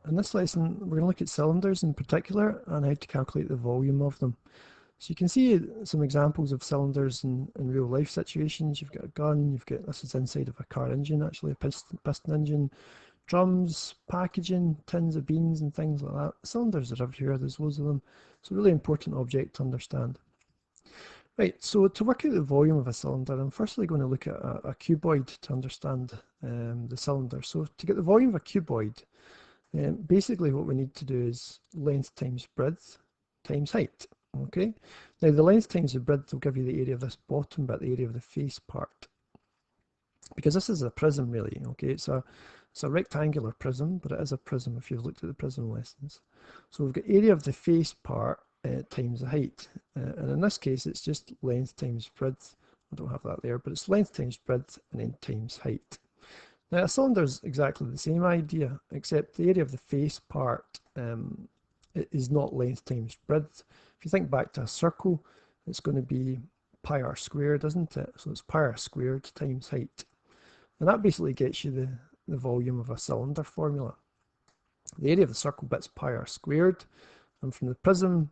In this lesson, we're going to look at cylinders in particular and how to calculate the volume of them. So you can see some examples of cylinders in real life situations. You've got a gun, this is inside of a car engine actually, a piston engine, drums, packaging, tins of beans and things like that. Cylinders are everywhere, there's loads of them. It's a really important object to understand. Right, so to work out the volume of a cylinder, I'm firstly going to look at a cuboid to understand the cylinder. So to get the volume of a cuboid, basically what we need to do is length times breadth times height. Okay, now the length times the breadth will give you the area of this bottom bit, the area of the face part. Because this is a prism really, okay, it's a rectangular prism, but it is a prism if you've looked at the prism lessons. So we've got area of the face part times the height, and in this case it's just length times breadth. I don't have that there, but it's length times breadth and then times height. Now a cylinder is exactly the same idea, except the area of the face part is not length times breadth. If you think back to a circle, it's going to be pi r squared, isn't it? So it's pi r squared times height. And that basically gets you the volume of a cylinder formula. The area of the circle bit's pi r squared, and from the prism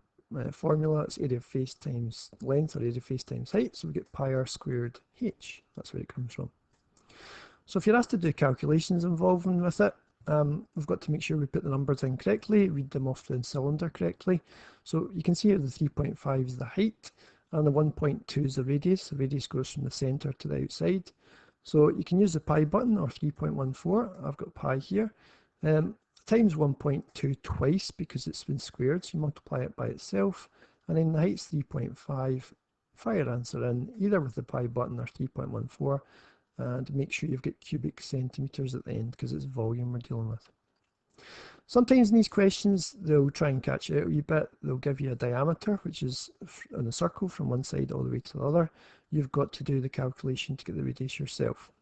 formula, it's area of face times length, or area of face times height, so we get pi r squared h. That's where it comes from. So if you're asked to do calculations involving with it, we've got to make sure we put the numbers in correctly, read them off the cylinder correctly. So you can see here the 3.5 is the height, and the 1.2 is the radius. The radius goes from the centre to the outside. So you can use the pi button, or 3.14. I've got pi here. Times 1.2 twice because it's been squared, so you multiply it by itself. And then the height's 3.5. Fire your answer in, either with the pi button or 3.14. And make sure you've got cubic centimetres at the end because it's volume we're dealing with. Sometimes in these questions they'll try and catch you out a wee bit. They'll give you a diameter, which is on a circle from one side all the way to the other. You've got to do the calculation to get the radius yourself.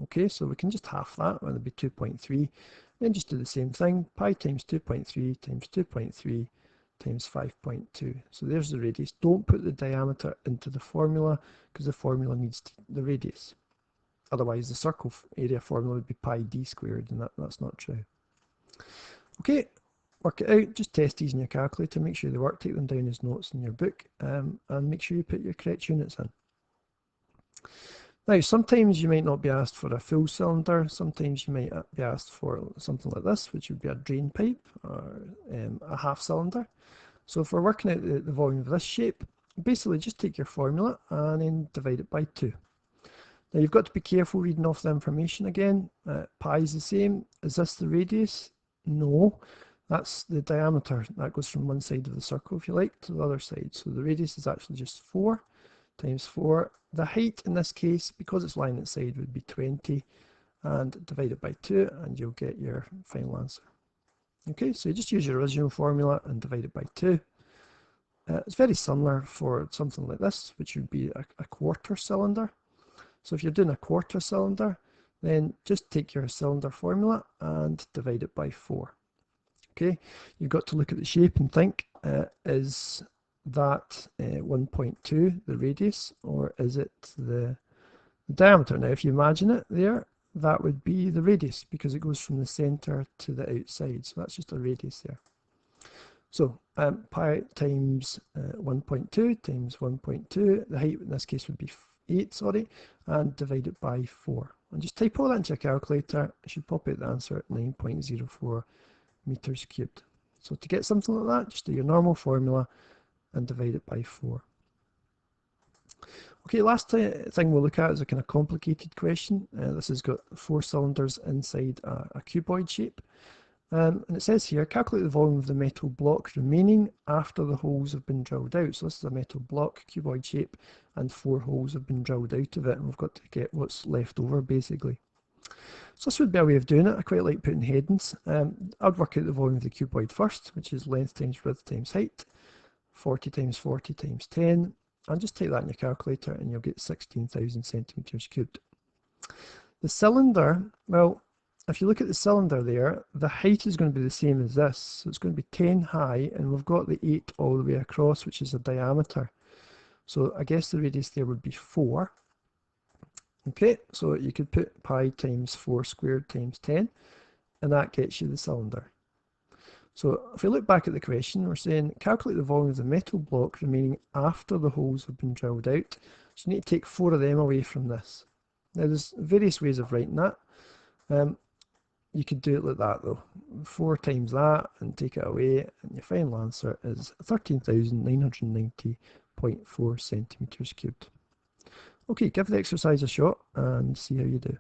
Okay, so we can just half that, and it'll be 2.3. Then just do the same thing, pi times 2.3 times 2.3 times 5.2. So there's the radius. Don't put the diameter into the formula because the formula needs the radius. Otherwise the circle area formula would be pi d squared, and that's not true. Okay, work it out. Just test these in your calculator, make sure they work, take them down as notes in your book, and make sure you put your correct units in. Now sometimes you might not be asked for a full cylinder, sometimes you might be asked for something like this, which would be a drain pipe, or a half cylinder. So if we're working out the volume of this shape, basically just take your formula and then divide it by 2. Now you've got to be careful reading off the information again. Pi is the same. Is this the radius? No, that's the diameter. That goes from one side of the circle, if you like, to the other side. So the radius is actually just 4 times 4. The height in this case, because it's lying inside, would be 20, and divide it by 2 and you'll get your final answer. Okay, so you just use your original formula and divide it by 2. It's very similar for something like this, which would be a quarter cylinder. So if you're doing a quarter cylinder, then just take your cylinder formula and divide it by 4. Okay, you've got to look at the shape and think, is that 1.2 the radius, or is it the diameter? Now if you imagine it there, that would be the radius because it goes from the centre to the outside, so that's just a radius there. So pi times 1.2 times 1.2, the height in this case would be 8, sorry, and divide it by 4. And just type all that into your calculator, it should pop out the answer at 9.04 meters cubed. So to get something like that, just do your normal formula and divide it by 4. Okay, last thing we'll look at is a kind of complicated question. This has got 4 cylinders inside a cuboid shape. And it says here, calculate the volume of the metal block remaining after the holes have been drilled out. So this is a metal block, cuboid shape, and 4 holes have been drilled out of it, and we've got to get what's left over basically. So this would be a way of doing it. I quite like putting headings. I'd work out the volume of the cuboid first, which is length times breadth times height, 40 times 40 times 10, and just take that in your calculator and you'll get 16,000 centimeters cubed. The cylinder, well, if you look at the cylinder there, the height is going to be the same as this. So it's going to be 10 high, and we've got the 8 all the way across, which is the diameter. So I guess the radius there would be 4. Okay, so you could put pi times 4 squared times 10, and that gets you the cylinder. So if we look back at the question, we're saying calculate the volume of the metal block remaining after the holes have been drilled out. So you need to take 4 of them away from this. Now there's various ways of writing that. You could do it like that though. 4 times that and take it away, and your final answer is 13,990.4 centimetres cubed. Okay, give the exercise a shot and see how you do.